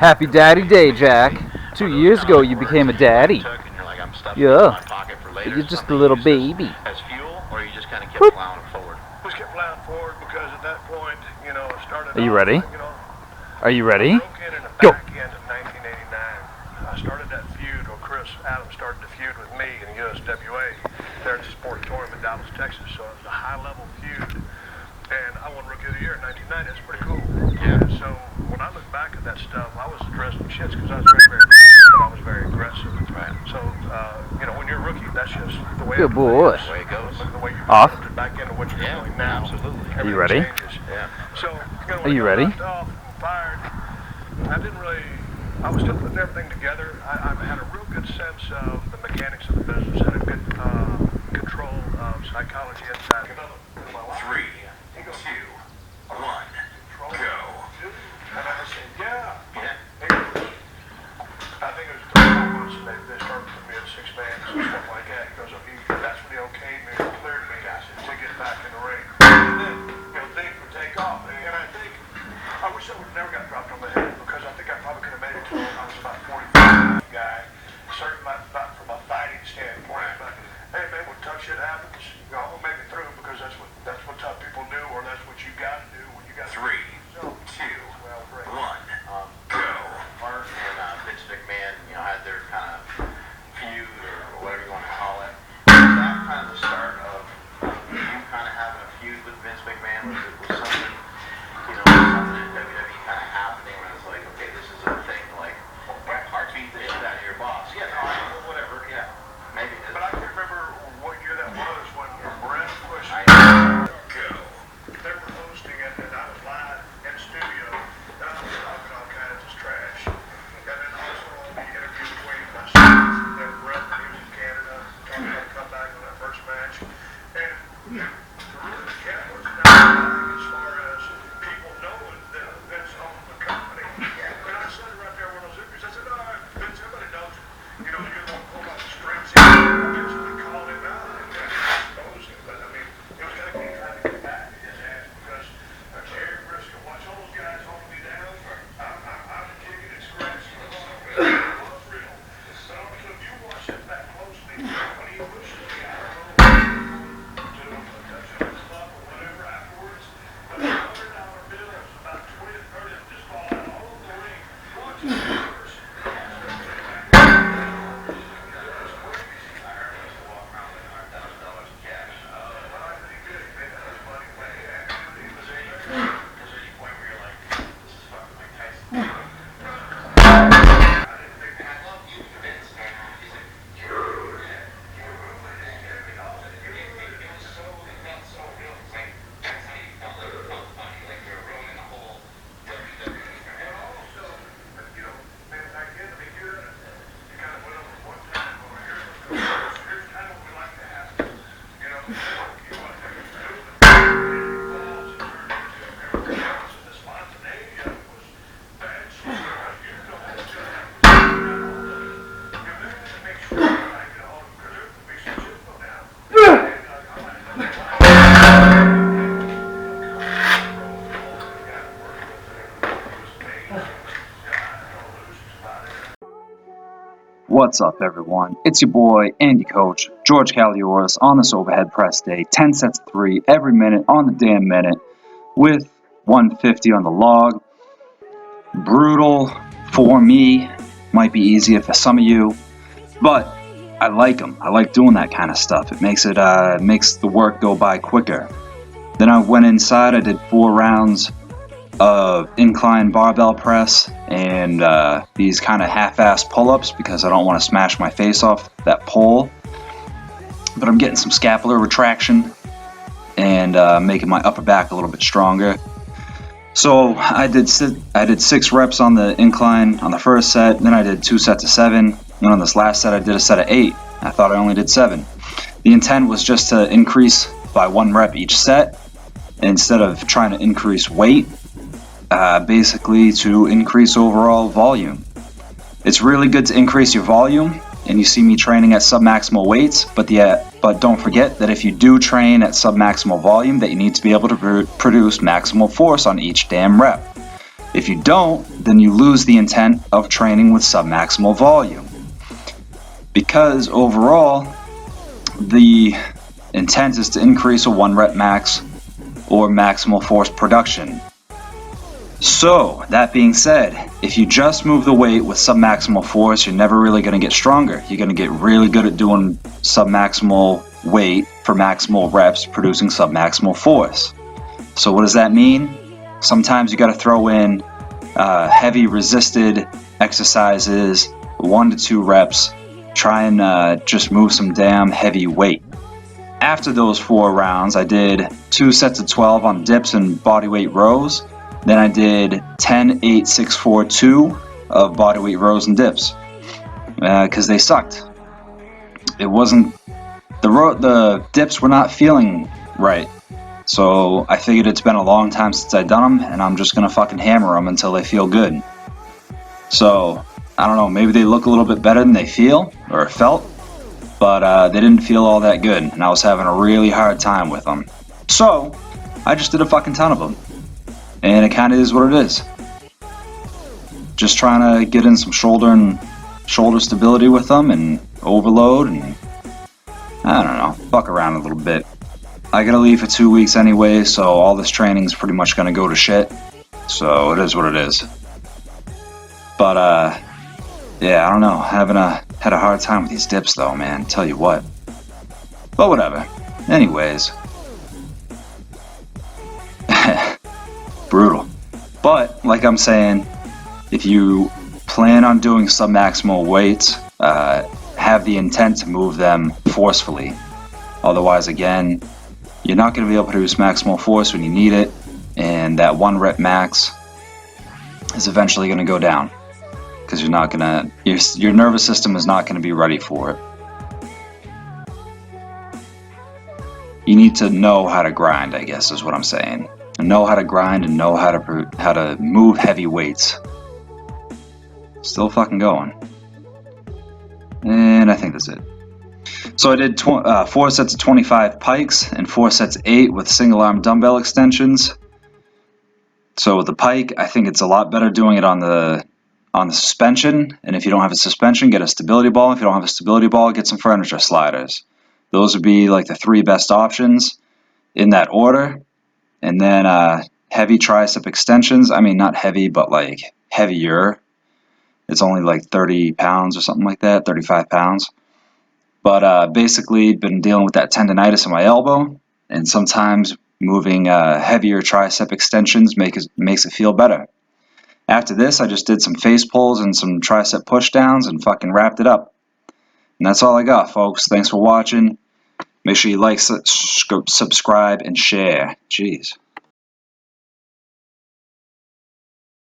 Happy Daddy Day, Jack. 2 years ago you became a daddy. Yeah, but you're just a little baby. As fuel, or you just kind of kept plowing forward? Just kept plowing forward because at that point, you know, it started. Are you ready? You know, Are you ready? broke in the Go. back end of 1989. I started that feud, or Chris Adams started the feud with me in USWA there at the Sportatorium in Dallas, Texas. So it was a high-level feud, and I won Rookie of the Year in 1990. That's pretty cool. Yeah. And so when I look back at that stuff, I was addressing shits because I was very, very clean, but I was very aggressive. Right. So, you know, when you're a rookie, that's just the way Good boy. it is. The way it goes. Look at the way you Off. back into what you're Yeah, doing now. absolutely. Are you ready? Changes. Yeah. So, you know, Are you ready? Off and fired, I was still putting everything together. I had a real good sense of the mechanics of the business, had a good control of psychology inside. 3, 2, 1, go. And I said, yeah. Yeah. I think it was 3 months and they started putting me at 6 man and stuff like that. He goes, okay, that's when he okayed me and cleared me to get back in the ring. And then, you know, things would take off. And I think, I wish I would have never got dropped on the head because I think I probably could have made it to I was about 45 guy, certainly not from a fighting standpoint, but hey man, when tough shit happens, you know, I'm gonna make it through because that's what tough people do, or that's what you gotta do when you got 3, 2, 1, go. Mark and Vince McMahon, you know, had their kind of feud or whatever you want to call it. Was that kind of the start of you kind of having a feud with Vince McMahon? Was something, you know, something in WWE kind of happening where it's like, okay, this is a thing, like, hard beat the shit out of your boss. Yeah, no, whatever, yeah. Maybe it is. But I can remember what year that was when Brett pushed Go. They were hosting it and I was live in studio and I was talking all kinds of trash. And then also on the interview between myself and Brett when he was in Canada, talking about the comeback on that first match. And the cat was not as far as people knowing that Vince owned the company. And I said right there one of those interviews, I said, all right, Vince, everybody knows it. You know, you're going to pull out the strings. I eventually called him out and exposed him. But I mean, it was going to be trying to get back in his ass because Jerry Briscoe, watch all those guys holding me down. I'm kicking and scratching. It was real. But also, if you watch it back closely, when he pushes me out of the to a touchdown club or whatever afterwards, but the $100 bill is about 20 to 30 of them just fall out all over the ring. Watch it first. What's up, everyone? It's your boy and your coach, George Calioris, on this overhead press day. 10 sets of 3 every minute on the damn minute with 150 on the log. Brutal for me. Might be easier for some of you, but I like them. I like doing that kind of stuff. It makes makes the work go by quicker. Then I went inside. I did 4 rounds of incline barbell press and these kind of half-ass pull-ups because I don't want to smash my face off that pole. But I'm getting some scapular retraction and making my upper back a little bit stronger. So I did 6 reps on the incline on the first set. Then I did 2 sets of 7. And on this last set, I did a set of 8. I thought I only did 7. The intent was just to increase by 1 rep each set, instead of trying to increase weight, basically to increase overall volume. It's really good to increase your volume, and you see me training at submaximal weights, but don't forget that if you do train at submaximal volume, that you need to be able to produce maximal force on each damn rep. If you don't, then you lose the intent of training with submaximal volume. Because overall, the intent is to increase a 1 rep max or maximal force production. So, that being said, if you just move the weight with submaximal force, you're never really going to get stronger. You're going to get really good at doing submaximal weight for maximal reps, producing submaximal force. So what does that mean? Sometimes you got to throw in heavy resisted exercises, 1 to 2 reps, try and just move some damn heavy weight. After those 4 rounds, I did 2 sets of 12 on dips and bodyweight rows. Then I did 10, 8, 6, 4, 2 of bodyweight rows and dips because they sucked. It wasn't the dips were not feeling right. So I figured it's been a long time since I've done them, and I'm just gonna fucking hammer them until they feel good. So I don't know, maybe they look a little bit better than they feel or felt, but they didn't feel all that good, and I was having a really hard time with them. So I just did a fucking ton of them, and it kind of is what it is. Just trying to get in some shoulder stability with them and overload, and I don't know, fuck around a little bit. I gotta leave for 2 weeks anyway, so all this training is pretty much gonna go to shit. So it is what it is. But yeah, I don't know. Had a hard time with these dips though, man. Tell you what. But whatever. Anyways, brutal. But like I'm saying, if you plan on doing submaximal weights, have the intent to move them forcefully. Otherwise, again, you're not going to be able to produce maximal force when you need it, and that 1 rep max is eventually going to go down because your nervous system is not going to be ready for it. You need to know how to grind, I guess is what I'm saying. Know how to grind and know how to move heavy weights. Still fucking going. And I think that's it. So I did 4 sets of 25 pikes and 4 sets of 8 with single arm dumbbell extensions. So with the pike, I think it's a lot better doing it on the suspension. And if you don't have a suspension, get a stability ball. If you don't have a stability ball, get some furniture sliders. Those would be like the 3 best options in that order. And then heavy tricep extensions. I mean, not heavy, but like heavier. It's only like 30 pounds or something like that, 35 pounds. But basically, been dealing with that tendonitis in my elbow, and sometimes moving heavier tricep extensions makes it feel better. After this, I just did some face pulls and some tricep pushdowns and fucking wrapped it up. And that's all I got, folks. Thanks for watching. Make sure you like, subscribe, and share. Jeez.